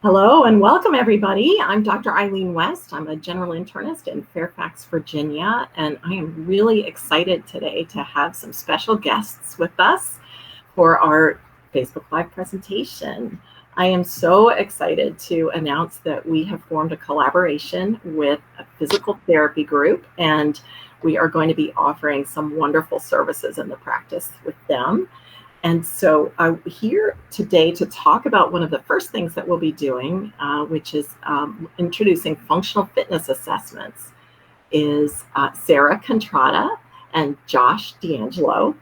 Hello and welcome everybody. I'm Dr. Eileen West. I'm a general internist in Fairfax, Virginia, and I am really excited today to have some special guests with us for our Facebook Live presentation. I am so excited to announce that we have formed a collaboration with a physical therapy group, and we are going to be offering some wonderful services in the practice with them. And so I'm here today to talk about one of the first things that we'll be doing, which is introducing functional fitness assessments, is Sarah Contrada and Josh D'Angelo.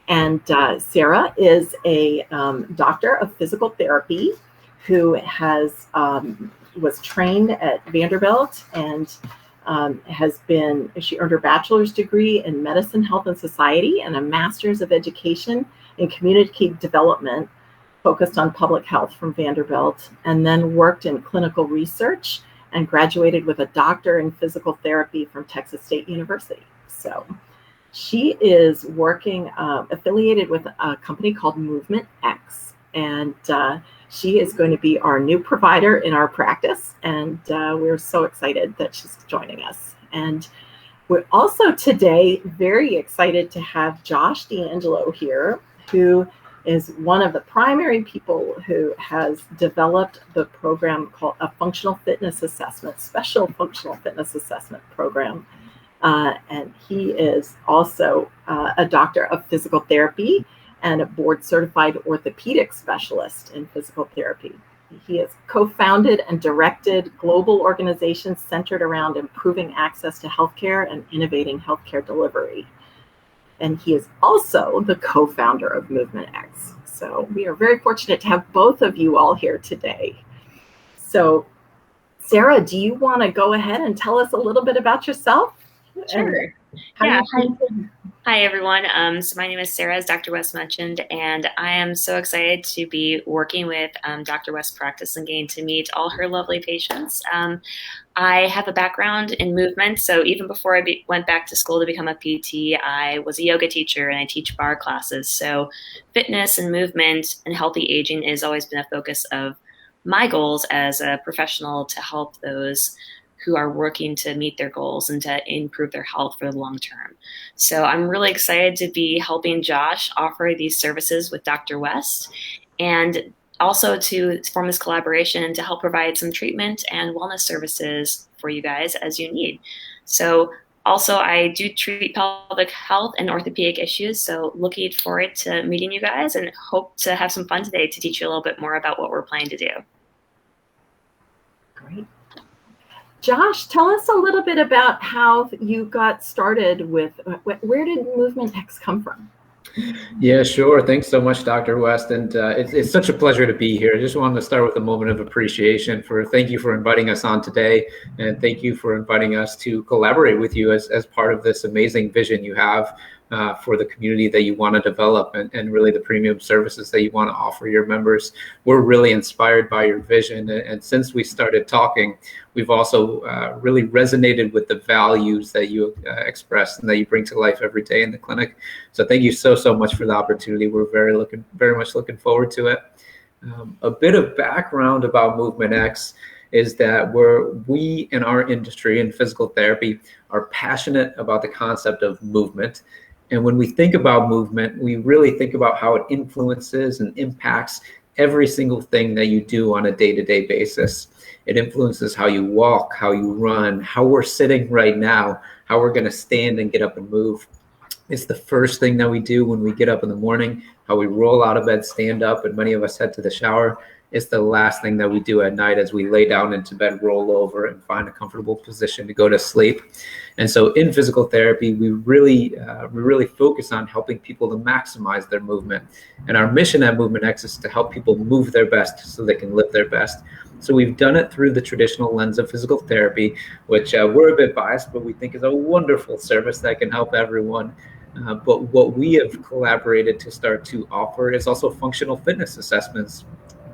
And Sarah is a doctor of physical therapy who was trained at Vanderbilt and she earned her bachelor's degree in medicine, health, and society and a master's of education in community development focused on public health from Vanderbilt, and then worked in clinical research and graduated with a doctor in physical therapy from Texas State University. So she is working affiliated with a company called MovementX, and she is going to be our new provider in our practice, and we're so excited that she's joining us. And we're also today very excited to have Josh D'Angelo here, who is one of the primary people who has developed the program called a functional fitness assessment, special functional fitness assessment program. And he is also a doctor of physical therapy and a board certified orthopedic specialist in physical therapy. He has co-founded and directed global organizations centered around improving access to healthcare and innovating healthcare delivery. And he is also the co-founder of MovementX. So we are very fortunate to have both of you all here today. So Sarah, do you want to go ahead and tell us a little bit about yourself? Sure. Yeah. Hi, everyone. So my name is Sarah, as Dr. West mentioned, and I am so excited to be working with Dr. West's practice and getting to meet all her lovely patients. I have a background in movement, so even before I went back to school to become a PT, I was a yoga teacher and I teach bar classes. So fitness and movement and healthy aging has always been a focus of my goals as a professional to help those who are working to meet their goals and to improve their health for the long term. So I'm really excited to be helping Josh offer these services with Dr. West, and also to form this collaboration and to help provide some treatment and wellness services for you guys as you need. So also I do treat pelvic health and orthopedic issues. So looking forward to meeting you guys and hope to have some fun today to teach you a little bit more about what we're planning to do. Great. Josh, tell us a little bit about how you got started with, where did MovementX come from? Yeah, sure. Thanks so much, Dr. West. And it's such a pleasure to be here. I just wanted to start with a moment of appreciation thank you for inviting us on today. And thank you for inviting us to collaborate with you as part of this amazing vision you have for the community that you want to develop and really the premium services that you want to offer your members. We're really inspired by your vision. And since we started talking, we've also really resonated with the values that you express and that you bring to life every day in the clinic. So thank you so much for the opportunity. We're very much looking forward to it. A bit of background about MovementX is that we in our industry in physical therapy are passionate about the concept of movement. And when we think about movement, we really think about how it influences and impacts every single thing that you do on a day-to-day basis. It influences how you walk, how you run, how we're sitting right now, how we're going to stand and get up and move. It's the first thing that we do when we get up in the morning, how we roll out of bed, stand up, and many of us head to the shower. It's the last thing that we do at night as we lay down into bed, roll over, and find a comfortable position to go to sleep. And so in physical therapy, we really focus on helping people to maximize their movement. And our mission at MovementX is to help people move their best so they can live their best. So we've done it through the traditional lens of physical therapy, which we're a bit biased, but we think is a wonderful service that can help everyone. But what we have collaborated to start to offer is also functional fitness assessments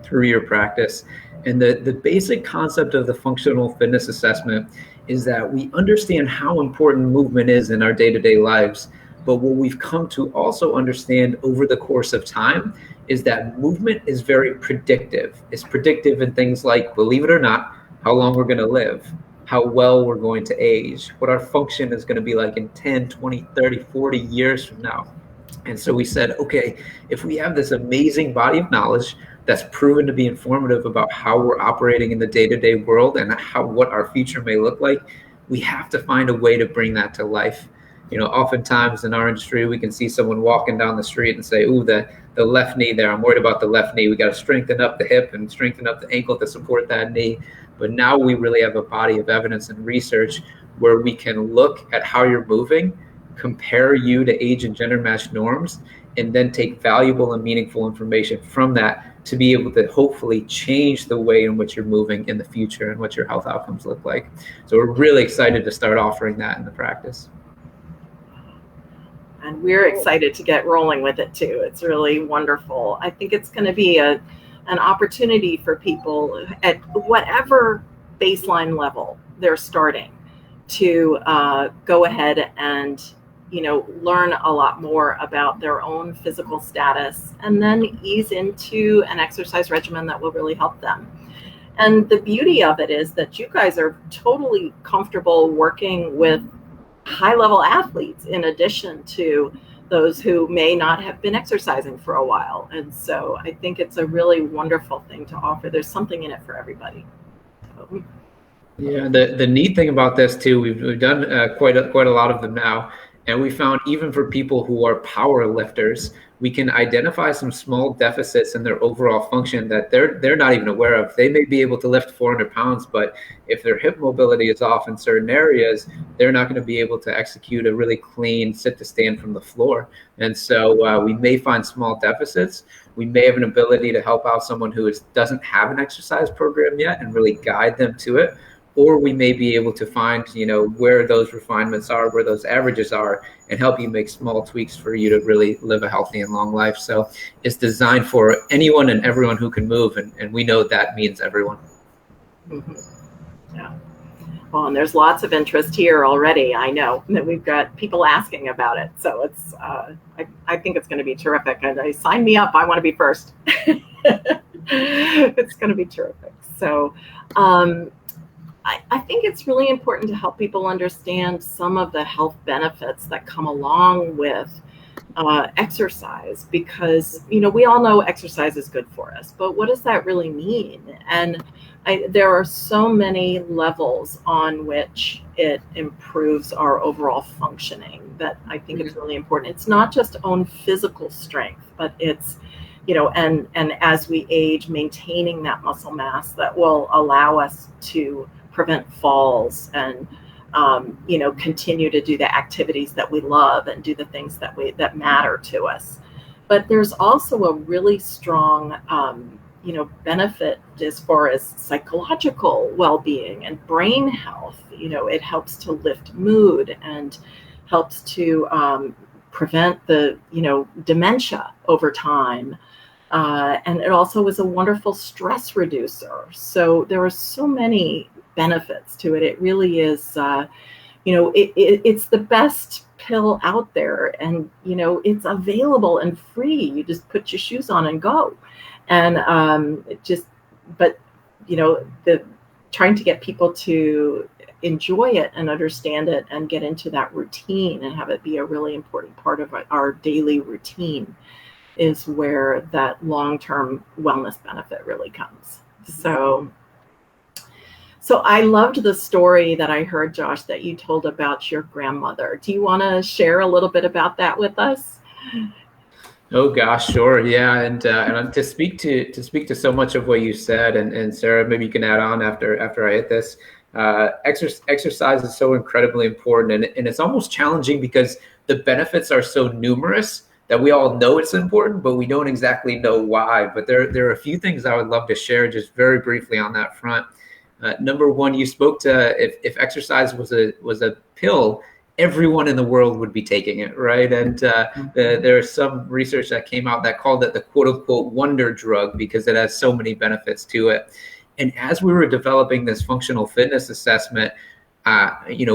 through your practice. And the basic concept of the functional fitness assessment is that we understand how important movement is in our day-to-day lives. But what we've come to also understand over the course of time is that movement is very predictive. It's predictive in things like, believe it or not, how long we're going to live, how well we're going to age, what our function is going to be like in 10, 20, 30, 40 years from now. And so we said, okay, if we have this amazing body of knowledge that's proven to be informative about how we're operating in the day-to-day world and what our future may look like, we have to find a way to bring that to life. Oftentimes in our industry, we can see someone walking down the street and say, ooh, the left knee there, I'm worried about the left knee. We got to strengthen up the hip and strengthen up the ankle to support that knee. But now we really have a body of evidence and research where we can look at how you're moving, compare you to age and gender matched norms, and then take valuable and meaningful information from that to be able to hopefully change the way in which you're moving in the future and what your health outcomes look like. So we're really excited to start offering that in the practice. And we're excited to get rolling with it too. It's really wonderful. I think it's going to be an opportunity for people at whatever baseline level they're starting to go ahead and learn a lot more about their own physical status and then ease into an exercise regimen that will really help them. And the beauty of it is that you guys are totally comfortable working with high-level athletes in addition to those who may not have been exercising for a while. And so I think it's a really wonderful thing to offer. There's something in it for everybody. So. Yeah, the neat thing about this too, we've done quite a lot of them now. And we found even for people who are power lifters, we can identify some small deficits in their overall function that they're not even aware of. They may be able to lift 400 pounds, but if their hip mobility is off in certain areas, they're not going to be able to execute a really clean sit to stand from the floor. And so we may find small deficits. We may have an ability to help out someone who doesn't have an exercise program yet and really guide them to it. Or we may be able to find, where those refinements are, where those averages are, and help you make small tweaks for you to really live a healthy and long life. So it's designed for anyone and everyone who can move. And we know that means everyone. Mm-hmm. Yeah. Well, and there's lots of interest here already. I know that we've got people asking about it. So it's, I think it's going to be terrific. And sign me up. I want to be first. It's going to be terrific. So, I think it's really important to help people understand some of the health benefits that come along with exercise, because we all know exercise is good for us, but what does that really mean? And there are so many levels on which it improves our overall functioning that I think it's really important. It's not just own physical strength, but it's and as we age, maintaining that muscle mass that will allow us to prevent falls and continue to do the activities that we love and do the things that matter to us. But there's also a really strong benefit as far as psychological well-being and brain health. It helps to lift mood and helps to prevent the dementia over time. And it also is a wonderful stress reducer. So there are so many benefits to it. It really is, it's the best pill out there, and it's available and free. You just put your shoes on and go. And the trying to get people to enjoy it and understand it and get into that routine and have it be a really important part of our daily routine is where that long-term wellness benefit really comes. So I loved the story that I heard, Josh, that you told about your grandmother. Do you want to share a little bit about that with us? Oh gosh, sure, yeah, and to speak to so much of what you said, and Sarah, maybe you can add on after I hit this. Exercise is so incredibly important, and it's almost challenging because the benefits are so numerous that we all know it's important, but we don't exactly know why. But there are a few things I would love to share just very briefly on that front. Number one, you spoke to if exercise was a pill, everyone in the world would be taking it, right? And there's some research that came out that called it the quote unquote wonder drug because it has so many benefits to it. And as we were developing this functional fitness assessment, we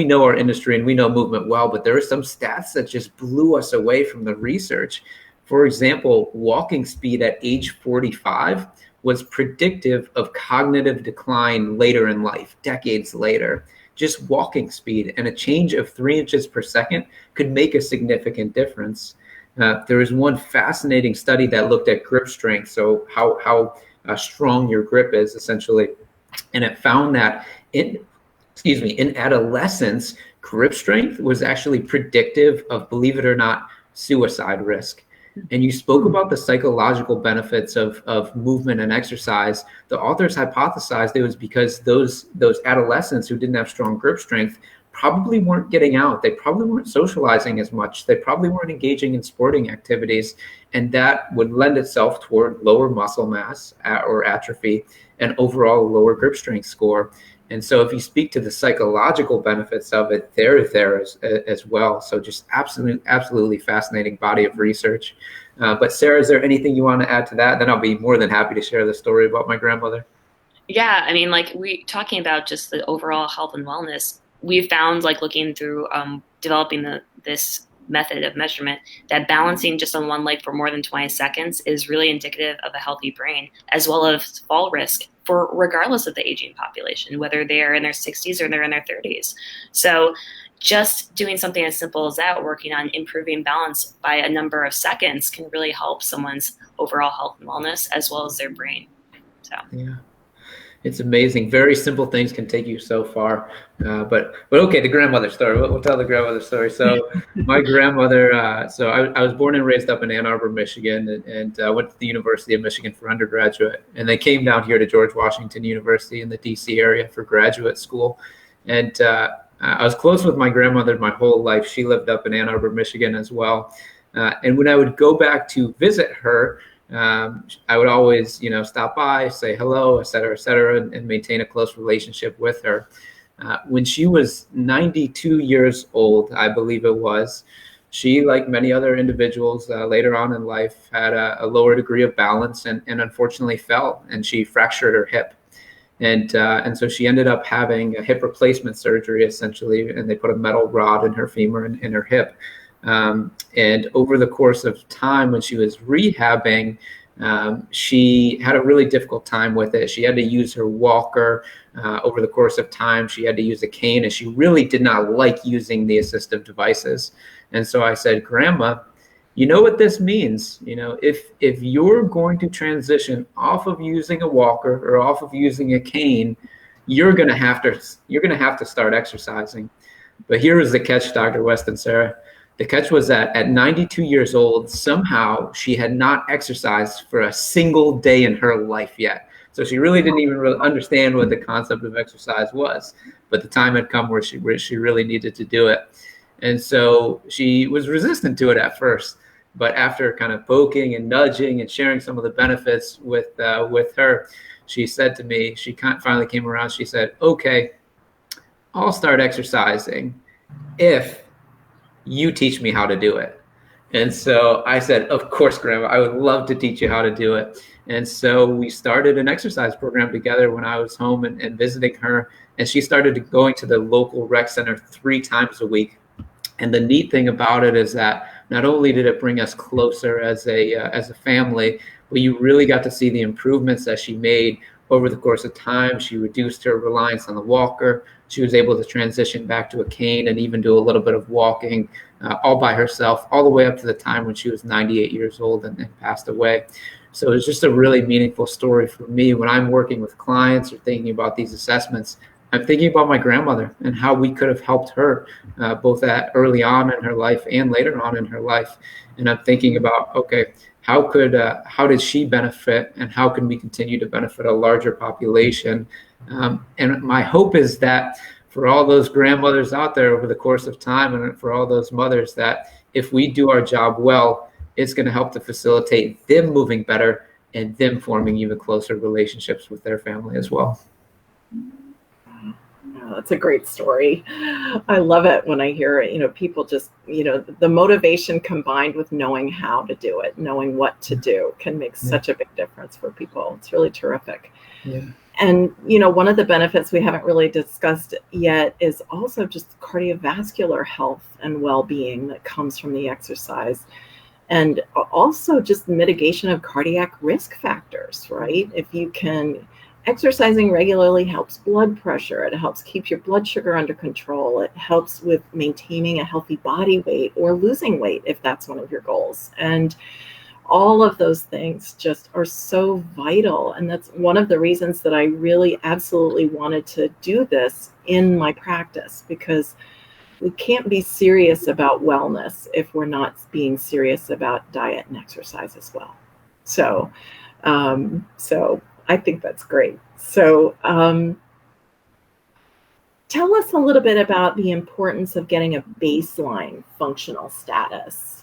know our industry and we know movement well, but there are some stats that just blew us away from the research. For example, walking speed at age 45 was predictive of cognitive decline later in life, decades later. Just walking speed, and a change of 3 inches per second could make a significant difference. There was one fascinating study that looked at grip strength, so how strong your grip is essentially, and it found that in adolescence, grip strength was actually predictive of, believe it or not, suicide risk. And you spoke about the psychological benefits of movement and exercise. The authors hypothesized it was because those adolescents who didn't have strong grip strength probably weren't getting out. They probably weren't socializing as much. They probably weren't engaging in sporting activities. And that would lend itself toward lower muscle mass or atrophy and overall lower grip strength score. And so if you speak to the psychological benefits of it, they're there as well. So just absolutely fascinating body of research. But Sarah, is there anything you want to add to that? Then I'll be more than happy to share the story about my grandmother. Yeah, I mean, like talking about just the overall health and wellness, we found, like looking through developing this method of measurement, that balancing just on one leg for more than 20 seconds is really indicative of a healthy brain, as well as fall risk for regardless of the aging population, whether they're in their 60s or they're in their 30s. So just doing something as simple as that, working on improving balance by a number of seconds, can really help someone's overall health and wellness as well as their brain. So yeah. It's amazing. Very simple things can take you so far. But okay, the grandmother story. We'll tell the grandmother story. So my grandmother, so I was born and raised up in Ann Arbor, Michigan, and went to the University of Michigan for undergraduate. And they came down here to George Washington University in the DC area for graduate school. And I was close with my grandmother my whole life. She lived up in Ann Arbor, Michigan as well. And when I would go back to visit her, I would always, stop by, say hello, et cetera, and maintain a close relationship with her. When she was 92 years old, I believe it was, she, like many other individuals later on in life, had a lower degree of balance and unfortunately fell, and she fractured her hip. And so she ended up having a hip replacement surgery, essentially, and they put a metal rod in her femur and in her hip. And over the course of time, when she was rehabbing, she had a really difficult time with it. She had to use her walker. Over the course of time, she had to use a cane, and she really did not like using the assistive devices. And so I said, Grandma, you know what this means? If you're going to transition off of using a walker or off of using a cane, you're going to have to start exercising. But here was the catch, Dr. West and Sarah. The catch was that at 92 years old, somehow she had not exercised for a single day in her life yet. So she really didn't even really understand what the concept of exercise was. But the time had come where she really needed to do it. And so she was resistant to it at first. But after kind of poking and nudging and sharing some of the benefits with her, she said to me, she finally came around, she said, okay, I'll start exercising if you teach me how to do it. And so I said, of course, Grandma, I would love to teach you how to do it. And so we started an exercise program together when I was home and visiting her. And she started going to the local rec center 3 times a week. And the neat thing about it is that not only did it bring us closer as a family, but you really got to see the improvements that she made over the course of time. She reduced her reliance on the walker. She was able to transition back to a cane and even do a little bit of walking all by herself, all the way up to the time when she was 98 years old and passed away. So it's just a really meaningful story for me. When I'm working with clients or thinking about these assessments, I'm thinking about my grandmother and how we could have helped her both early on in her life and later on in her life. And I'm thinking about, okay, how did she benefit, and how can we continue to benefit a larger population? And my hope is that for all those grandmothers out there over the course of time, and for all those mothers, that if we do our job well, it's going to help to facilitate them moving better and them forming even closer relationships with their family as well. That's a great story. I love it when I hear it. People just, the motivation combined with knowing how to do it, knowing what to do, can make such a big difference for people. It's really terrific. Yeah. And, one of the benefits we haven't really discussed yet is also just cardiovascular health and well-being that comes from the exercise. And also just mitigation of cardiac risk factors, right? If you can, exercising regularly helps blood pressure. It helps keep your blood sugar under control. It helps with maintaining a healthy body weight or losing weight if that's one of your goals. And all of those things just are so vital. And that's one of the reasons that I really absolutely wanted to do this in my practice, because we can't be serious about wellness if we're not being serious about diet and exercise as well. So I think that's great. So tell us a little bit about the importance of getting a baseline functional status.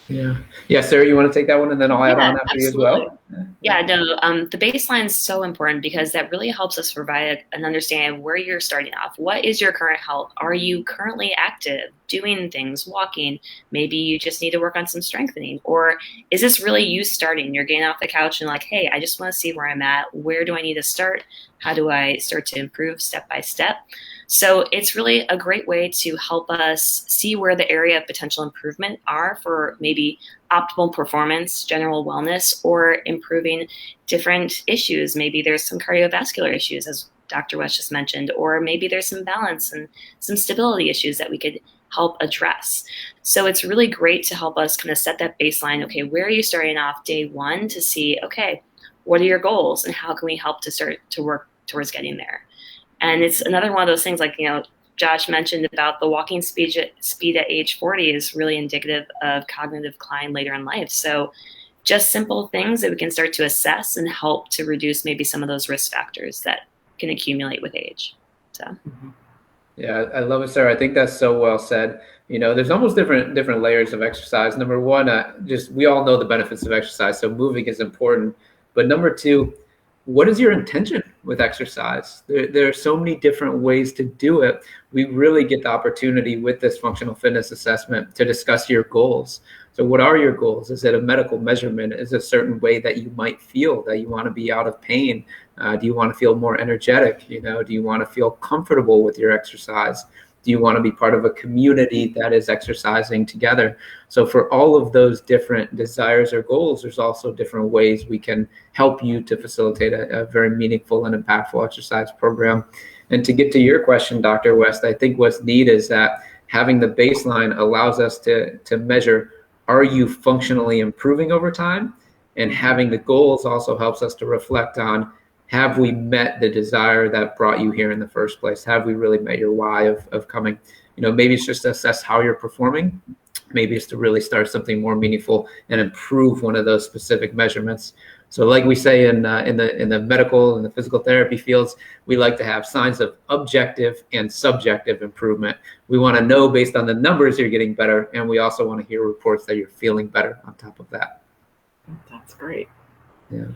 Yeah, Sarah, you want to take that one, and then I'll add on after absolutely. you as well? Yeah, no, the baseline is so important because that really helps us provide an understanding of where you're starting off. What is your current health? Are you currently active, doing things, walking? Maybe you just need to work on some strengthening. Or is this really you starting? You're getting off the couch and like, hey, I just want to see where I'm at. Where do I need to start? How do I start to improve step by step? So it's really a great way to help us see where the area of potential improvement are for maybe optimal performance, general wellness, or improving different issues. Maybe there's some cardiovascular issues, as Dr. West just mentioned, or maybe there's some balance and some stability issues that we could help address. So it's really great to help us kind of set that baseline. Okay, where are you starting off day one to see, okay, what are your goals and how can we help to start to work towards getting there? And it's another one of those things like, Josh mentioned about the walking speed at age 40 is really indicative of cognitive decline later in life. So just simple things that we can start to assess and help to reduce maybe some of those risk factors that can accumulate with age. So. Yeah, I love it, Sarah. I think that's so well said. There's almost different layers of exercise. Number one, just we all know the benefits of exercise, so moving is important. But number two, what is your intention with exercise? There are so many different ways to do it. We really get the opportunity with this functional fitness assessment to discuss your goals. So what are your goals? Is it a medical measurement? Is it a certain way that you might feel, that you want to be out of pain? Do you want to feel more energetic? Do you want to feel comfortable with your exercise? Do you want to be part of a community that is exercising together? So for all of those different desires or goals, there's also different ways we can help you to facilitate a very meaningful and impactful exercise program. And to get to your question, Dr. West, I think what's neat is that having the baseline allows us to measure, are you functionally improving over time? And having the goals also helps us to reflect on, have we met the desire that brought you here in the first place? Have we really met your why of coming? Maybe it's just to assess how you're performing. Maybe it's to really start something more meaningful and improve one of those specific measurements. So like we say in the medical and the physical therapy fields, we like to have signs of objective and subjective improvement. We want to know based on the numbers you're getting better, and we also want to hear reports that you're feeling better on top of that. That's great. Yeah.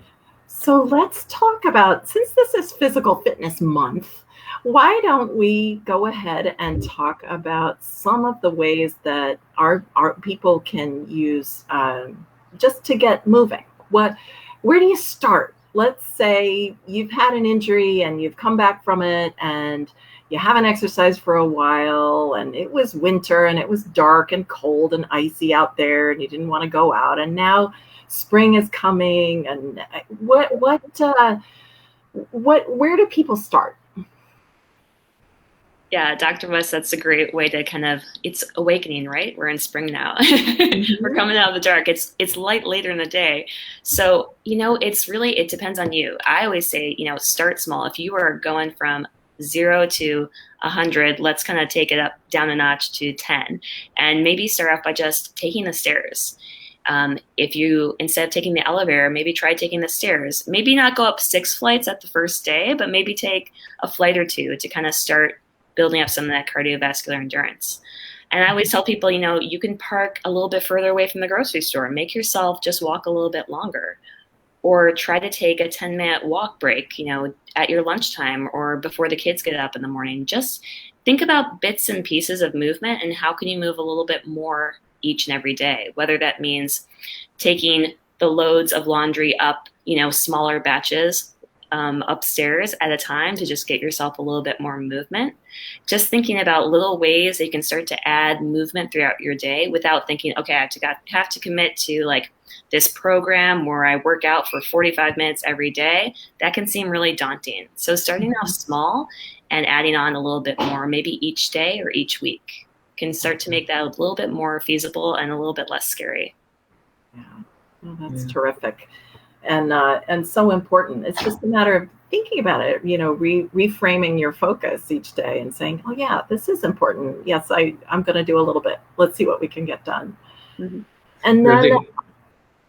So let's talk about, since this is Physical Fitness Month, why don't we go ahead and talk about some of the ways that our people can use just to get moving? Where do you start? Let's say you've had an injury and you've come back from it and you haven't exercised for a while, and it was winter and it was dark and cold and icy out there and you didn't want to go out, and now spring is coming, and where do people start? Yeah, Dr. West, that's a great way to it's awakening, right? We're in spring now. We're coming out of the dark. It's light later in the day. So, it depends on you. I always say, start small. If you are going from 0 to 100, let's kind of take it up down a notch to 10, and maybe start off by just taking the stairs. If you, instead of taking the elevator, maybe try taking the stairs. Maybe not go up 6 flights at the first day, but maybe take a flight or 2 to kind of start building up some of that cardiovascular endurance. And I always tell people, you can park a little bit further away from the grocery store. Make yourself just walk a little bit longer. Or try to take a 10-minute walk break, at your lunchtime or before the kids get up in the morning. Just think about bits and pieces of movement and how can you move a little bit more each and every day, whether that means taking the loads of laundry up, smaller batches, upstairs at a time to just get yourself a little bit more movement. Just thinking about little ways that you can start to add movement throughout your day without thinking, okay, I have to commit to like this program where I work out for 45 minutes every day. That can seem really daunting. So starting off small and adding on a little bit more, maybe each day or each week, can start to make that a little bit more feasible and a little bit less scary. Yeah, well, that's terrific. And so important. It's just a matter of thinking about it, reframing your focus each day and saying, oh yeah, this is important. Yes, I'm going to do a little bit. Let's see what we can get done. Mm-hmm. And then,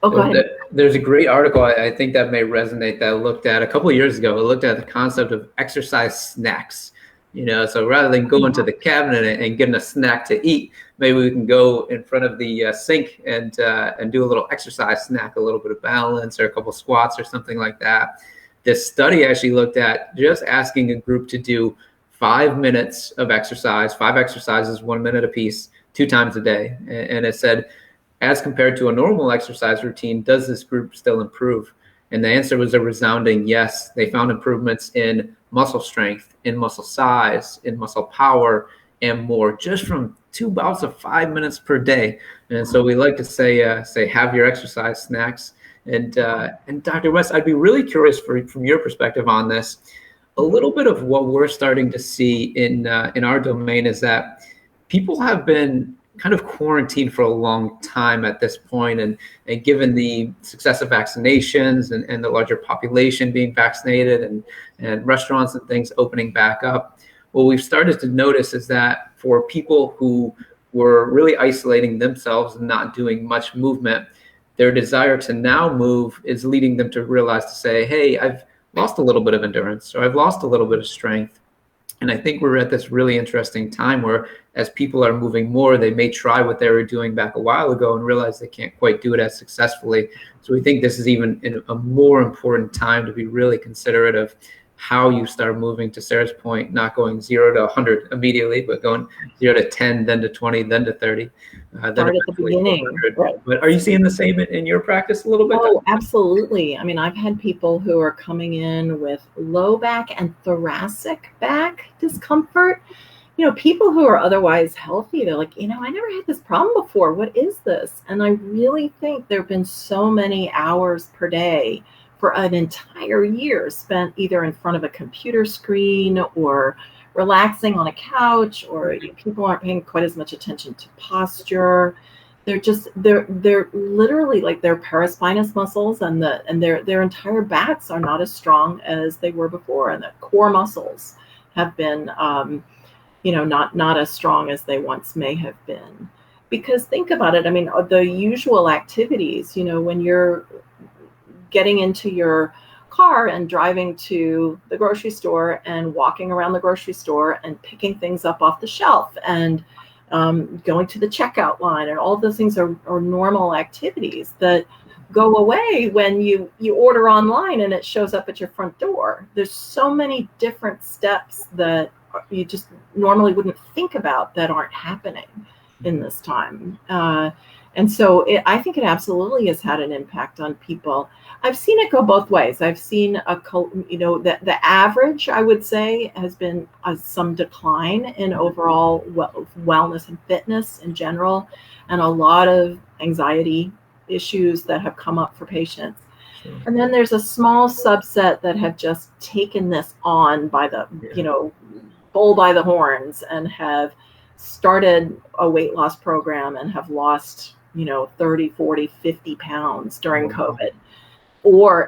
go ahead. There's a great article I think that may resonate that I looked at a couple of years ago. It looked at the concept of exercise snacks. So rather than going to the cabinet and getting a snack to eat, maybe we can go in front of the sink and do a little exercise snack, a little bit of balance or a couple squats or something like that. This study actually looked at just asking a group to do 5 minutes of exercise, 5 exercises, 1 minute apiece, 2 times a day. And it said, as compared to a normal exercise routine, does this group still improve? And the answer was a resounding yes. They found improvements in muscle strength, in muscle size, in muscle power, and more, just from 2 bouts of 5 minutes per day. And so we like to say have your exercise snacks. And Dr. West, I'd be really curious from your perspective on this. A little bit of what we're starting to see in our domain is that people have been kind of quarantined for a long time at this point, and given the success of vaccinations and the larger population being vaccinated and restaurants and things opening back up, what we've started to notice is that for people who were really isolating themselves and not doing much movement, their desire to now move is leading them to realize to say, hey, I've lost a little bit of endurance, or I've lost a little bit of strength. And I think we're at this really interesting time where as people are moving more, they may try what they were doing back a while ago and realize they can't quite do it as successfully. So we think this is even a more important time to be really considerate of how you start moving, to Sarah's point, not going 0 to 100 immediately, but going 0 to 10, then to 20, then to 30. Start at the beginning. Right. But are you seeing the same in your practice a little bit? Oh, absolutely. I mean, I've had people who are coming in with low back and thoracic back discomfort. People who are otherwise healthy, they're like, I never had this problem before. What is this? And I really think there have been so many hours per day for an entire year spent either in front of a computer screen or relaxing on a couch, or people aren't paying quite as much attention to posture. They're literally like their paraspinous muscles and their entire backs are not as strong as they were before, and the core muscles have been not as strong as they once may have been. Because think about it, I mean, the usual activities, when you're getting into your car and driving to the grocery store and walking around the grocery store and picking things up off the shelf and going to the checkout line, and all of those things are normal activities that go away when you order online and it shows up at your front door. There's so many different steps that you just normally wouldn't think about that aren't happening in this time. And so I think it absolutely has had an impact on people. I've seen it go both ways. I've seen the average, I would say, has been some decline in overall wellness and fitness in general, and a lot of anxiety issues that have come up for patients. Sure. And then there's a small subset that have just taken this on by the, bull by the horns, and have started a weight loss program and have lost 30, 40, 50 pounds during COVID,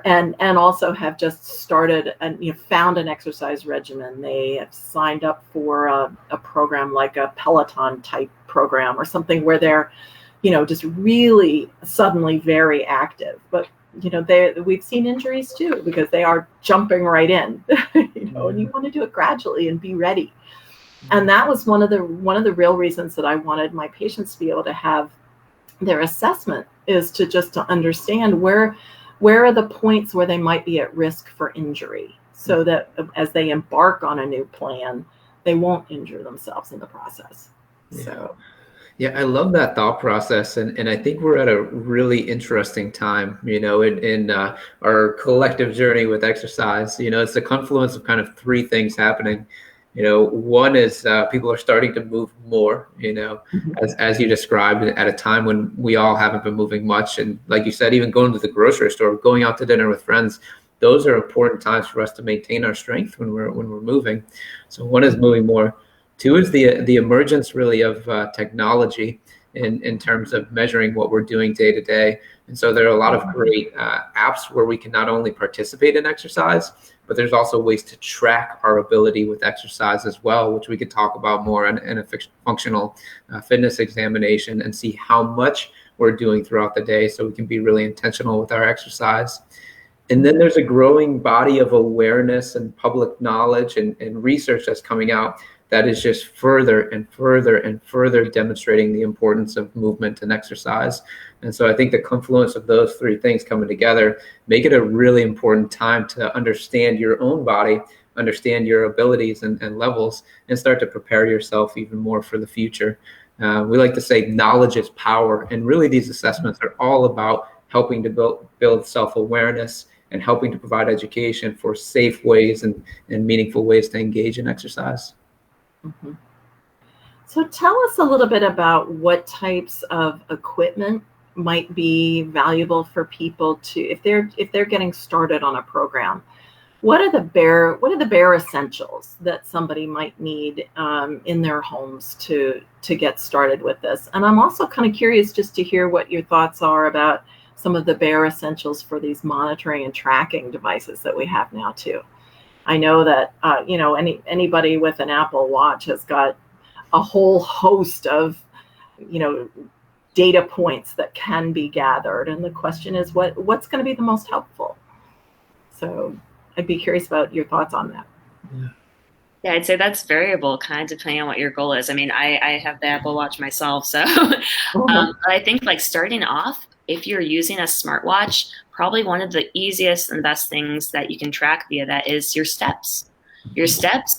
and also have just started and found an exercise regimen. They have signed up for a program like a Peloton type program or something where they're just really suddenly very active. But we've seen injuries too, because they are jumping right in. And you want to do it gradually and be ready. And that was one of the real reasons that I wanted my patients to be able to have their assessment, is to understand where are the points where they might be at risk for injury, so that as they embark on a new plan, they won't injure themselves in the process. Yeah. So Yeah, I love that thought process, and I think we're at a really interesting time, in our collective journey with exercise. It's a confluence of kind of three things happening. One is people are starting to move more, as you described, at a time when we all haven't been moving much. And like you said, even going to the grocery store, going out to dinner with friends, those are important times for us to maintain our strength when we're moving. So one is moving more. Two is the emergence really of technology in terms of measuring what we're doing day to day. And so there are a lot of great apps where we can not only participate in exercise, but there's also ways to track our ability with exercise as well, which we could talk about more in a functional fitness examination and see how much we're doing throughout the day so we can be really intentional with our exercise. And then there's a growing body of awareness and public knowledge and research that's coming out that is just further and further and further demonstrating the importance of movement and exercise. And so I think the confluence of those three things coming together make it a really important time to understand your own body, understand your abilities and levels, and start to prepare yourself even more for the future. We like to say knowledge is power, and really these assessments are all about helping to build self-awareness and helping to provide education for safe ways and meaningful ways to engage in exercise. Mm-hmm. So tell us a little bit about what types of equipment might be valuable for people to, if they're getting started on a program. What are the bare essentials that somebody might need in their homes to get started with this? And I'm also kind of curious just to hear what your thoughts are about some of the bare essentials for these monitoring and tracking devices that we have now too. I know that anybody with an Apple Watch has got a whole host of data points that can be gathered, and the question is what's going to be the most helpful. So I'd be curious about your thoughts on that. Yeah, I'd say that's variable, kind of depending on what your goal is. I mean, I have the Apple Watch myself, so but I think like starting off, if you're using a smartwatch, probably one of the easiest and best things that you can track via that is your steps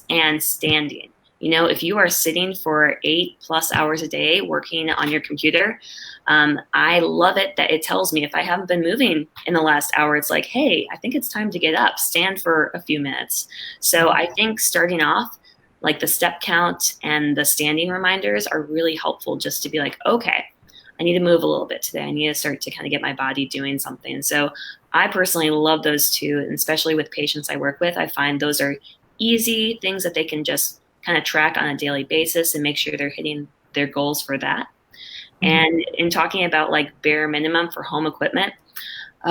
and standing. If you are sitting for 8+ hours a day working on your computer, I love it that it tells me if I haven't been moving in the last hour, it's like, hey, I think it's time to get up, stand for a few minutes. So I think starting off, like the step count and the standing reminders are really helpful just to be like, okay, I need to move a little bit today. I need to start to kind of get my body doing something. So I personally love those two, and especially with patients I work with, I find those are easy things that they can just kind of track on a daily basis and make sure they're hitting their goals for that. And in talking about like bare minimum for home equipment, we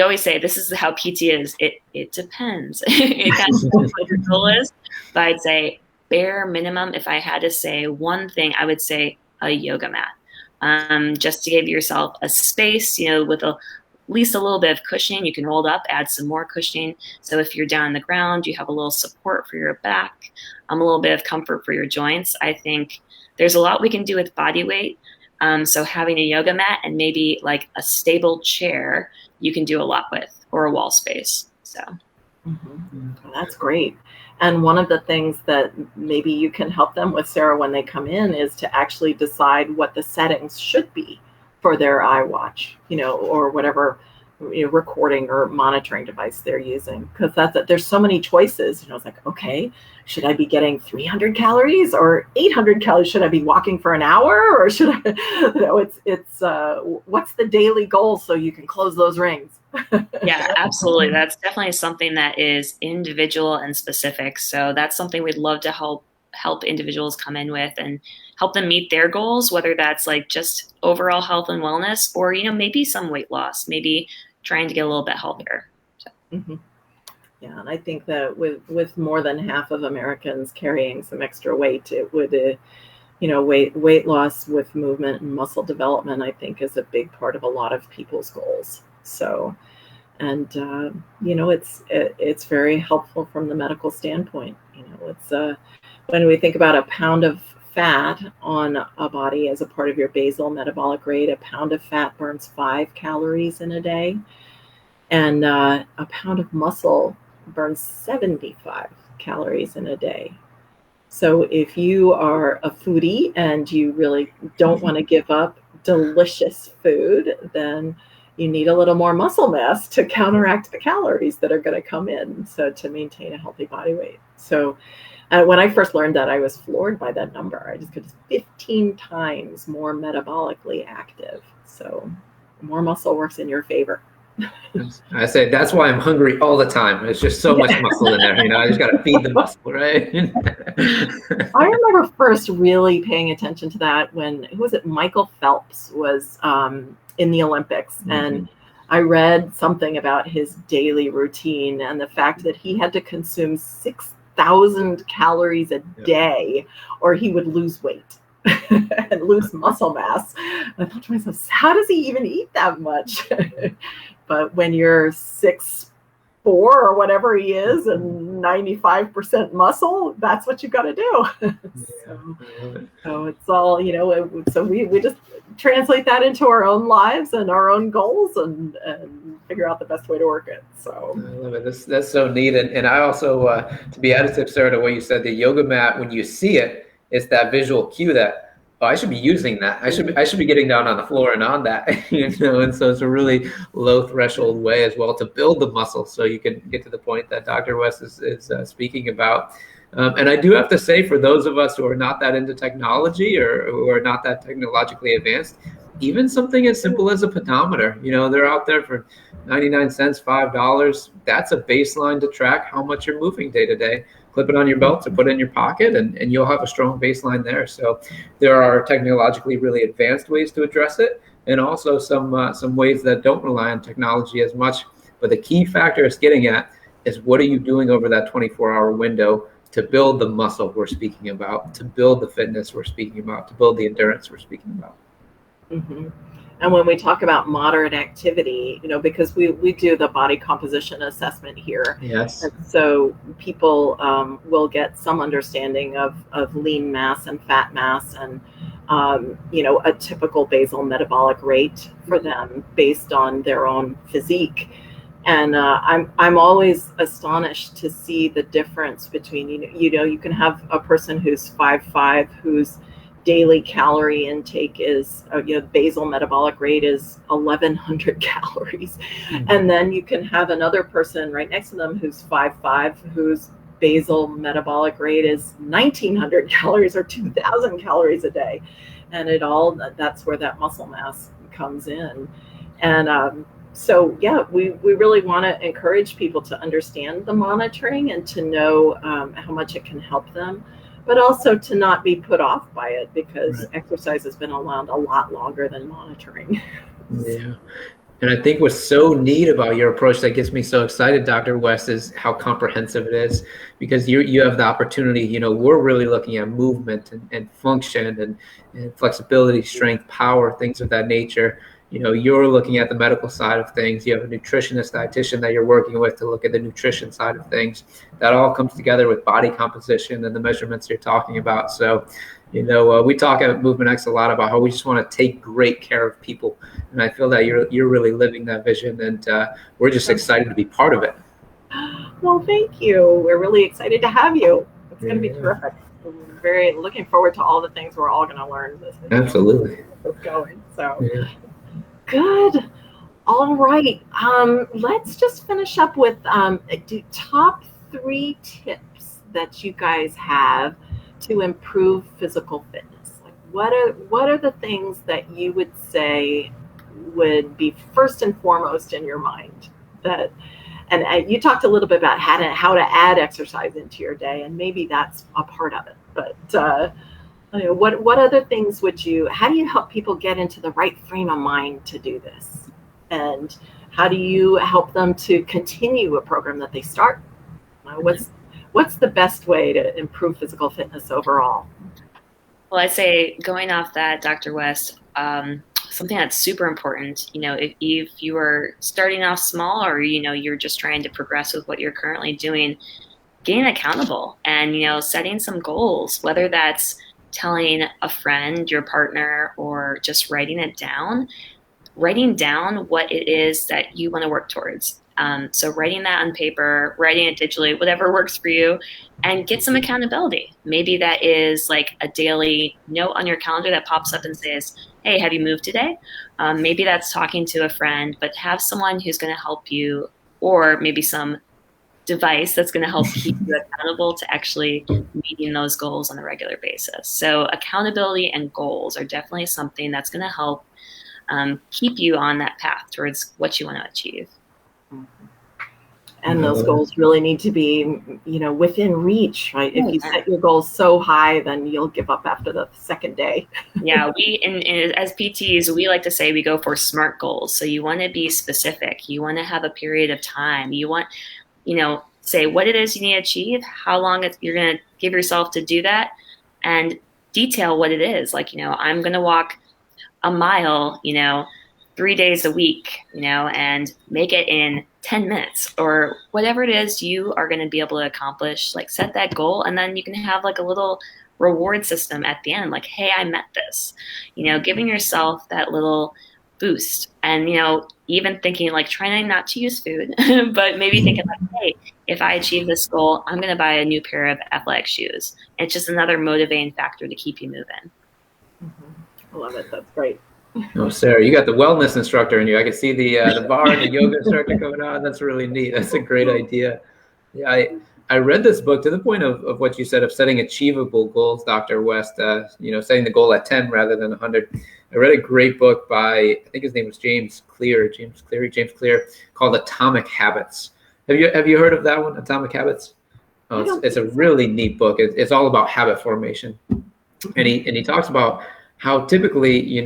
always say this is how PT is. It depends. It kind of depends what your goal is. But I'd say bare minimum, if I had to say one thing, I would say a yoga mat. Just to give yourself a space, with at least a little bit of cushioning. You can roll it up, add some more cushioning. So if you're down on the ground, you have a little support for your back, a little bit of comfort for your joints. I think there's a lot we can do with body weight. So having a yoga mat and maybe like a stable chair, you can do a lot with, or a wall space. So That's great. And one of the things that maybe you can help them with, Sarah, when they come in is to actually decide what the settings should be for their iWatch, or whatever recording or monitoring device they're using. Because there's so many choices. It's like, okay, should I be getting 300 calories or 800 calories? Should I be walking for an hour, or should I? It's what's the daily goal so you can close those rings? Yeah, absolutely. That's definitely something that is individual and specific. So that's something we'd love to help individuals come in with and help them meet their goals, whether that's like just overall health and wellness, or maybe some weight loss, maybe trying to get a little bit healthier. So. Yeah, and I think that with more than half of Americans carrying some extra weight, it would weight loss with movement and muscle development, I think, is a big part of a lot of people's goals. So, and it's very helpful from the medical standpoint. It's when we think about a pound of fat on a body as a part of your basal metabolic rate, a pound of fat burns 5 calories in a day, and a pound of muscle burns 75 calories in a day. So if you are a foodie and you really don't want to give up delicious food, then you need a little more muscle mass to counteract the calories that are going to come in, so to maintain a healthy body weight. So when I first learned that, I was floored by that number. I just could 15 times more metabolically active. So more muscle works in your favor. I say that's why I'm hungry all the time. There's just so much muscle in there. You know, I just got to feed the muscle, right? I remember first really paying attention to that when, who was it? Michael Phelps was in the Olympics. Mm-hmm. And I read something about his daily routine and the fact that he had to consume 6,000 calories a day or he would lose weight and lose muscle mass. I thought to myself, how does he even eat that much? But when you're 6'4" or whatever he is and 95% muscle, that's what you got to do. So it's all, you know, so we just translate that into our own lives and our own goals and figure out the best way to work it. So I love it. That's so neat. And I also, to be additive, Sarah, to what you said, the yoga mat, when you see it, it's that visual cue that, oh, I should be using that. I should be getting down on the floor and on that, you know. And so it's a really low threshold way as well to build the muscle, so you can get to the point that Dr. West is speaking about. And I do have to say, for those of us who are not that into technology or who are not that technologically advanced, even something as simple as a pedometer, you know, they're out there for 99 cents, $5. That's a baseline to track how much you're moving day to day. Clip it on your belt or put it in your pocket, and you'll have a strong baseline there. So there are technologically really advanced ways to address it, and also some ways that don't rely on technology as much. But the key factor it's getting at is, what are you doing over that 24-hour window to build the muscle we're speaking about, to build the fitness we're speaking about, to build the endurance we're speaking about. Mm-hmm. And when we talk about moderate activity, you know, because we do the body composition assessment here. Yes. And so people will get some understanding of lean mass and fat mass and, you know, a typical basal metabolic rate for them based on their own physique. And I'm always astonished to see the difference between, you know, you can have a person who's 5'5", whose daily calorie intake is, you know, basal metabolic rate is 1,100 calories. Mm-hmm. And then you can have another person right next to them who's 5'5", whose basal metabolic rate is 1,900 calories or 2,000 calories a day. And that's where that muscle mass comes in. And so, yeah, we really want to encourage people to understand the monitoring and to know how much it can help them, but also to not be put off by it, because exercise has been around a lot longer than monitoring. Yeah. And I think what's so neat about your approach that gets me so excited, Dr. West, is how comprehensive it is, because you have the opportunity, you know, we're really looking at movement and function and flexibility, strength, power, things of that nature. You know, you're looking at the medical side of things. You have a nutritionist, dietitian that you're working with to look at the nutrition side of things. That all comes together with body composition and the measurements you're talking about. So, you know, we talk at MovementX a lot about how we just want to take great care of people. And I feel that you're really living that vision, and we're just excited to be part of it. Well, thank you. We're really excited to have you. It's going to be terrific. We're very looking forward to all the things we're all going to learn. Absolutely. It's going. So. Yeah. Good. All right. Let's just finish up with top 3 tips that you guys have to improve physical fitness. Like, what are the things that you would say would be first and foremost in your mind? And you talked a little bit about how to add exercise into your day, and maybe that's a part of it. But what other things how do you help people get into the right frame of mind to do this? And how do you help them to continue a program that they start? What's the best way to improve physical fitness overall? Well, I'd say, going off that, Dr. West, something that's super important, you know, if you are starting off small, or, you know, you're just trying to progress with what you're currently doing, getting accountable and, you know, setting some goals, whether that's telling a friend, your partner, or just writing down what it is that you want to work towards. So writing that on paper, writing it digitally, whatever works for you, and get some accountability. Maybe that is like a daily note on your calendar that pops up and says, hey, have you moved today? Maybe that's talking to a friend, but have someone who's going to help you, or maybe some device that's going to help keep you accountable to actually meeting those goals on a regular basis. So accountability and goals are definitely something that's going to help keep you on that path towards what you want to achieve. And those goals really need to be, within reach, right? If you set your goals so high, then you'll give up after the second day. Yeah, as PTs, we like to say we go for SMART goals. So you want to be specific. You want to have a period of time. You want, say what it is you need to achieve, how long you're going to give yourself to do that, and detail what it is. Like, I'm going to walk a mile, 3 days a week, and make it in 10 minutes or whatever it is you are going to be able to accomplish. Like, set that goal, and then you can have like a little reward system at the end. Like, hey, I met this, giving yourself that little boost. And, even thinking like trying not to use food, but maybe thinking like, hey, if I achieve this goal, I'm going to buy a new pair of athletic shoes. It's just another motivating factor to keep you moving. I love it. That's great. Oh, Sarah, you got the wellness instructor in you. I can see the bar and the yoga instructor coming on. That's really neat. That's a great idea. Yeah, I read this book to the point of what you said of setting achievable goals, Dr. West, setting the goal at 10 rather than 100. I read a great book by, I think his name was James Clear, called Atomic Habits. Have you heard of that one, Atomic Habits? Oh, it's a really neat book. It's all about habit formation. And he talks about how typically,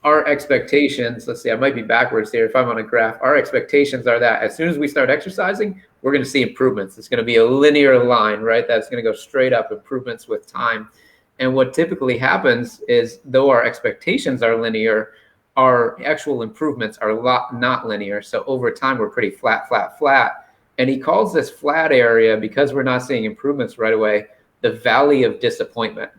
our expectations, let's see, I might be backwards here if I'm on a graph. Our expectations are that as soon as we start exercising, we're going to see improvements. It's going to be a linear line, right? That's going to go straight up, improvements with time. And what typically happens is, though our expectations are linear, our actual improvements are not linear. So over time, we're pretty flat. And he calls this flat area, because we're not seeing improvements right away, the valley of disappointment.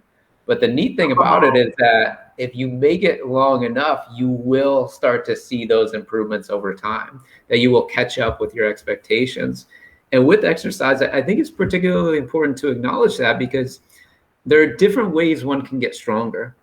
But the neat thing about it is that if you make it long enough, you will start to see those improvements over time, that you will catch up with your expectations. And with exercise, I think it's particularly important to acknowledge that, because there are different ways one can get stronger.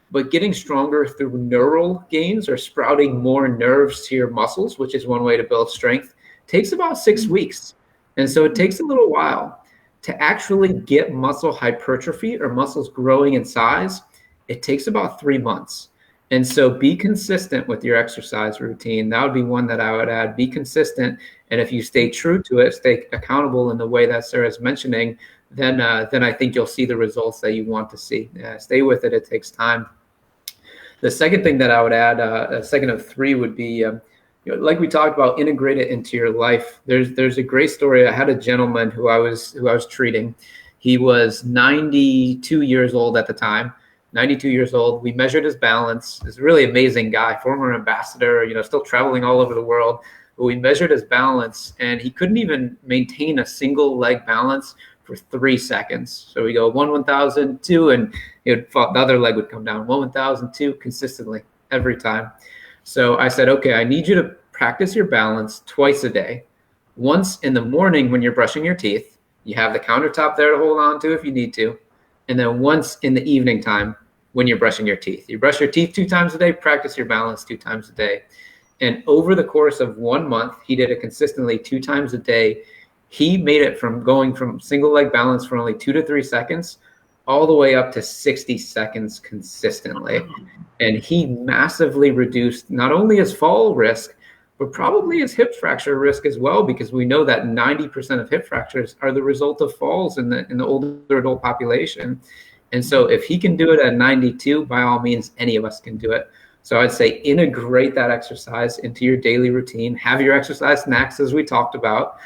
But getting stronger through neural gains, or sprouting more nerves to your muscles, which is one way to build strength, takes about 6 weeks. And so it takes a little while. To actually get muscle hypertrophy, or muscles growing in size, it takes about 3 months. And so be consistent with your exercise routine. That would be one that I would add. Be consistent. And if you stay true to it, stay accountable in the way that Sarah's mentioning, then I think you'll see the results that you want to see. Stay with it. It takes time. The second thing that I would add, a second of three, would be, like we talked about, integrate it into your life. There's a great story. I had a gentleman who I was treating. He was 92 years old at the time. 92 years old. We measured his balance. He's a really amazing guy, former ambassador, still traveling all over the world. But we measured his balance, and he couldn't even maintain a single leg balance for 3 seconds. So we go 1,000, 2, and the other leg would come down. 1,000, 2, consistently every time. So I said, okay, I need you to practice your balance twice a day. Once in the morning when you're brushing your teeth, you have the countertop there to hold on to if you need to. And then once in the evening time when you're brushing your teeth. You brush your teeth 2 times a day, practice your balance 2 times a day. And over the course of 1 month, he did it consistently 2 times a day. He made it from going from single leg balance for only 2 to 3 seconds all the way up to 60 seconds consistently. And he massively reduced not only his fall risk, but probably his hip fracture risk as well, because we know that 90% of hip fractures are the result of falls in the older adult population. And so if he can do it at 92, by all means, any of us can do it. So I'd say integrate that exercise into your daily routine. Have your exercise snacks, as we talked about.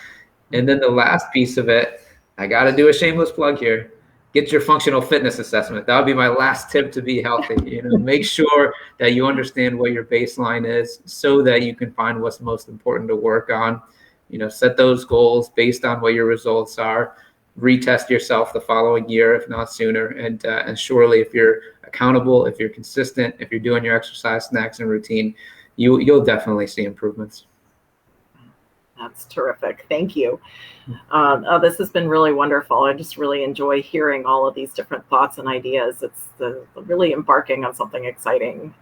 And then the last piece of it, I got to do a shameless plug here. Get your functional fitness assessment. That would be my last tip to be healthy. Make sure that you understand what your baseline is, so that you can find what's most important to work on. Set those goals based on what your results are. Retest yourself the following year, if not sooner. And surely, if you're accountable, if you're consistent, if you're doing your exercise snacks and routine, you'll definitely see improvements. That's terrific. Thank you. This has been really wonderful. I just really enjoy hearing all of these different thoughts and ideas. It's really embarking on something exciting.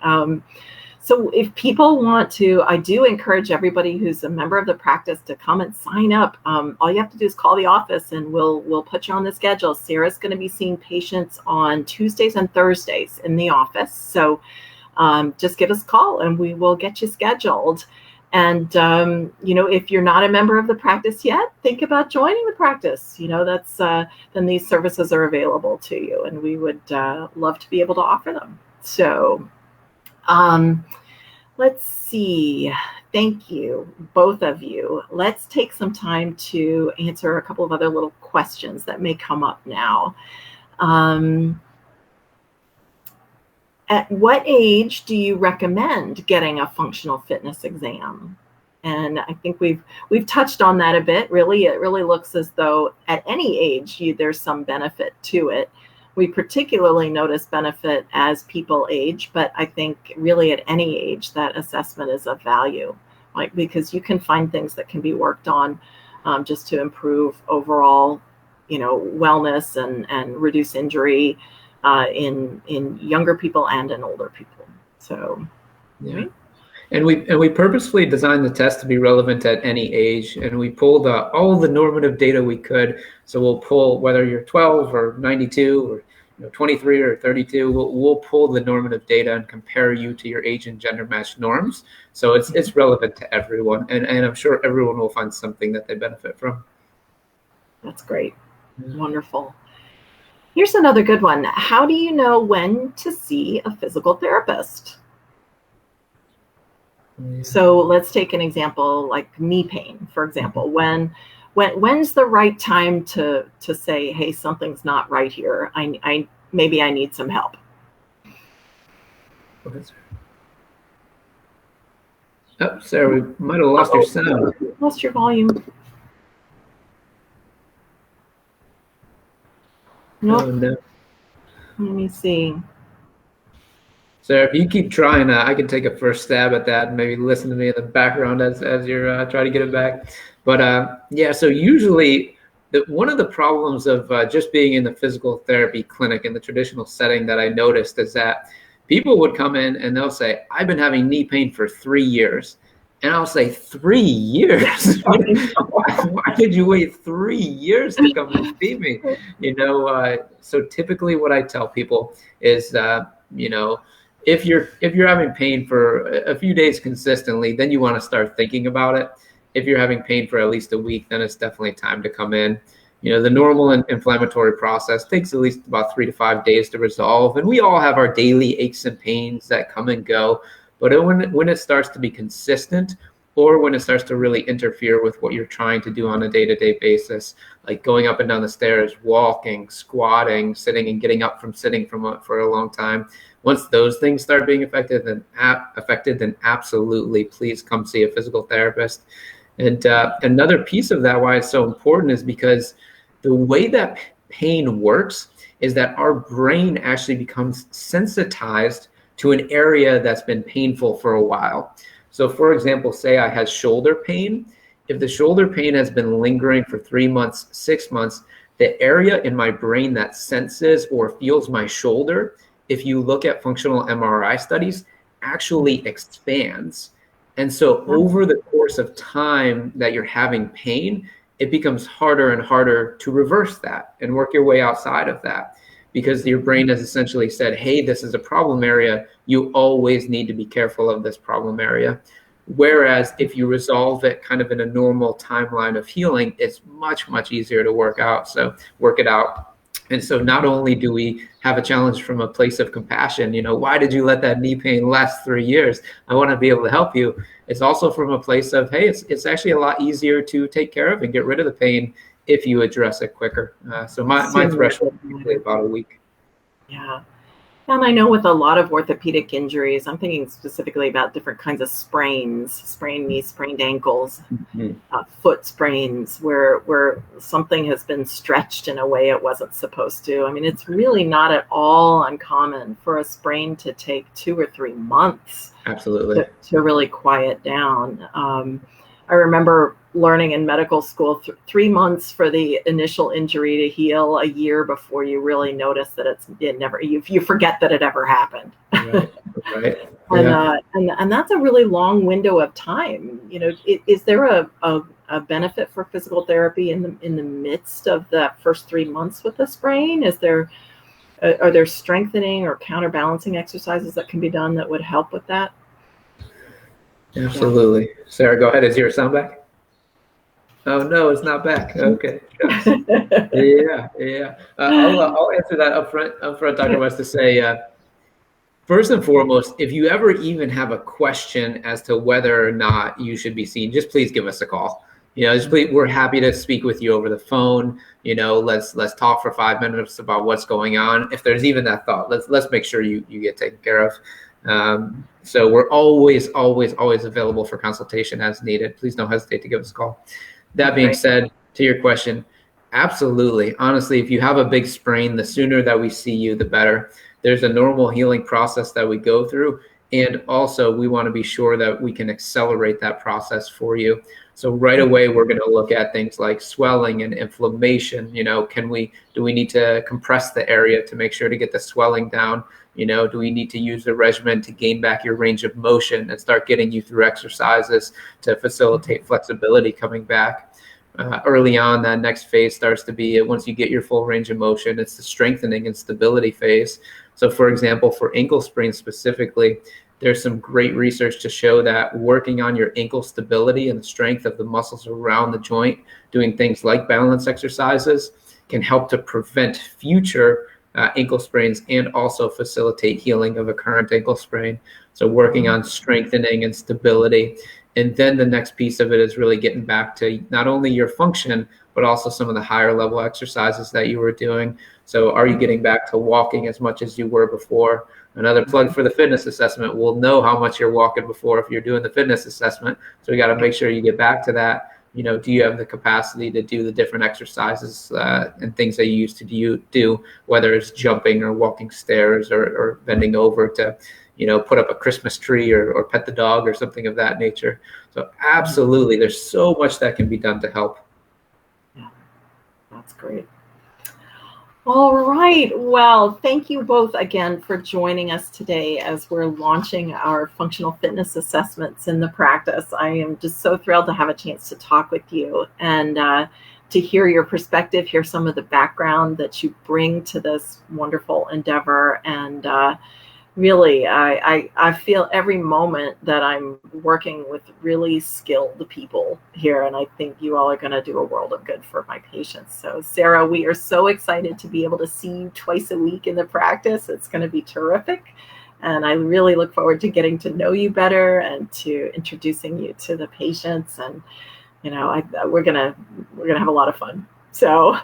So if people want to, I do encourage everybody who's a member of the practice to come and sign up. All you have to do is call the office and we'll put you on the schedule. Sarah's going to be seeing patients on Tuesdays and Thursdays in the office. So just give us a call and we will get you scheduled. And, if you're not a member of the practice yet, think about joining the practice. That's then these services are available to you and we would love to be able to offer them. So let's see. Thank you, both of you. Let's take some time to answer a couple of other little questions that may come up now. At what age do you recommend getting a functional fitness exam? And I think we've touched on that a bit. Really, it really looks as though at any age there's some benefit to it. We particularly notice benefit as people age, but I think really at any age that assessment is of value, because you can find things that can be worked on just to improve overall, wellness and reduce injury in younger people and in older people. So, yeah. Right? And we purposefully designed the test to be relevant at any age, and we pulled all the normative data we could. So we'll pull whether you're 12 or 92 or 23 or 32. We'll pull the normative data and compare you to your age and gender matched norms. So it's relevant to everyone, and I'm sure everyone will find something that they benefit from. That's great. Yeah. Wonderful. Here's another good one. How do you know when to see a physical therapist? Yeah. So let's take an example like knee pain, for example. When's the right time to say, hey, something's not right here. Maybe I need some help. Oh, Sarah, we might have lost your sound. Lost your volume. Nope. Oh, no. Let me see. So if you keep trying, I can take a first stab at that and maybe listen to me in the background as you're trying to get it back. But yeah, so usually one of the problems of just being in the physical therapy clinic in the traditional setting that I noticed is that people would come in and they'll say, I've been having knee pain for 3 years. And I'll say, 3 years? Why did you wait 3 years to come and see me? So typically what I tell people is, if you're having pain for a few days consistently, then you want to start thinking about it. If you're having pain for at least a week, then it's definitely time to come in. The normal inflammatory process takes at least about 3 to 5 days to resolve. And we all have our daily aches and pains that come and go. But when it starts to be consistent, or when it starts to really interfere with what you're trying to do on a day-to-day basis, like going up and down the stairs, walking, squatting, sitting and getting up from sitting for a long time, once those things start being affected, then absolutely please come see a physical therapist. And another piece of that, why it's so important, is because the way that pain works is that our brain actually becomes sensitized to an area that's been painful for a while. So for example, say I had shoulder pain. If the shoulder pain has been lingering for 3 months, 6 months, the area in my brain that senses or feels my shoulder, if you look at functional MRI studies, actually expands. And so over the course of time that you're having pain, it becomes harder and harder to reverse that and work your way outside of that. Because your brain has essentially said, hey, this is a problem area. You always need to be careful of this problem area. Whereas if you resolve it kind of in a normal timeline of healing, it's much, much easier to work it out. And so not only do we have a challenge from a place of compassion, why did you let that knee pain last 3 years? I want to be able to help you. It's also from a place of, hey, it's actually a lot easier to take care of and get rid of the pain if you address it quicker. So my threshold is usually about a week. Yeah. And I know with a lot of orthopedic injuries, I'm thinking specifically about different kinds of sprains, sprained knees, sprained ankles, foot sprains, where something has been stretched in a way it wasn't supposed to. I mean, it's really not at all uncommon for a sprain to take 2 or 3 months. Absolutely. To really quiet down. I remember learning in medical school, 3 months for the initial injury to heal, a year before you really notice that you forget that it ever happened. Right. Right. And that's a really long window of time. Is there a benefit for physical therapy in the midst of that first 3 months with the sprain? Are there strengthening or counterbalancing exercises that can be done that would help with that? Absolutely. Yeah. Sarah, go ahead. Is your sound back? Oh no, it's not back. Okay. Yeah. I'll answer that up front, Dr. West, to say, first and foremost, if you ever even have a question as to whether or not you should be seen, just please give us a call. We're happy to speak with you over the phone. Let's talk for 5 minutes about what's going on. If there's even that thought, let's make sure you get taken care of. So we're always available for consultation as needed. Please don't hesitate to give us a call. That being said, to your question, absolutely. Honestly, if you have a big sprain, the sooner that we see you, the better. There's a normal healing process that we go through. And also, we want to be sure that we can accelerate that process for you. So right away, we're going to look at things like swelling and inflammation. Do we need to compress the area to make sure to get the swelling down? Do we need to use the regimen to gain back your range of motion and start getting you through exercises to facilitate flexibility coming back? Early on, that next phase starts to be, once you get your full range of motion, it's the strengthening and stability phase. So for example, for ankle sprains specifically, there's some great research to show that working on your ankle stability and the strength of the muscles around the joint, doing things like balance exercises, can help to prevent future ankle sprains and also facilitate healing of a current ankle sprain. So working on strengthening and stability. And then the next piece of it is really getting back to not only your function, but also some of the higher level exercises that you were doing. So are you getting back to walking as much as you were before? Another plug for the fitness assessment. We'll know how much you're walking before if you're doing the fitness assessment. So we got to make sure you get back to that. Do you have the capacity to do the different exercises and things that you used to do, whether it's jumping or walking stairs or bending over to, put up a Christmas tree or pet the dog or something of that nature. So absolutely, there's so much that can be done to help. Yeah, that's great. All right. Well, thank you both again for joining us today as we're launching our functional fitness assessments in the practice. I am just so thrilled to have a chance to talk with you and to hear your perspective, hear some of the background that you bring to this wonderful endeavor. And really, I feel every moment that I'm working with really skilled people here, and I think you all are going to do a world of good for my patients. So, Sarah, we are so excited to be able to see you twice a week in the practice. It's going to be terrific, and I really look forward to getting to know you better and to introducing you to the patients. And we're gonna have a lot of fun. So,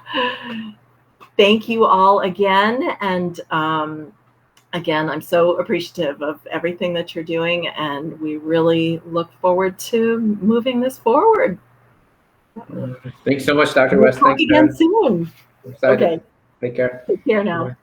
thank you all again, and again, I'm so appreciative of everything that you're doing, and we really look forward to moving this forward. Thanks so much, Dr. West. We'll talk again soon. Okay. Okay. Take care. Take care now. Bye.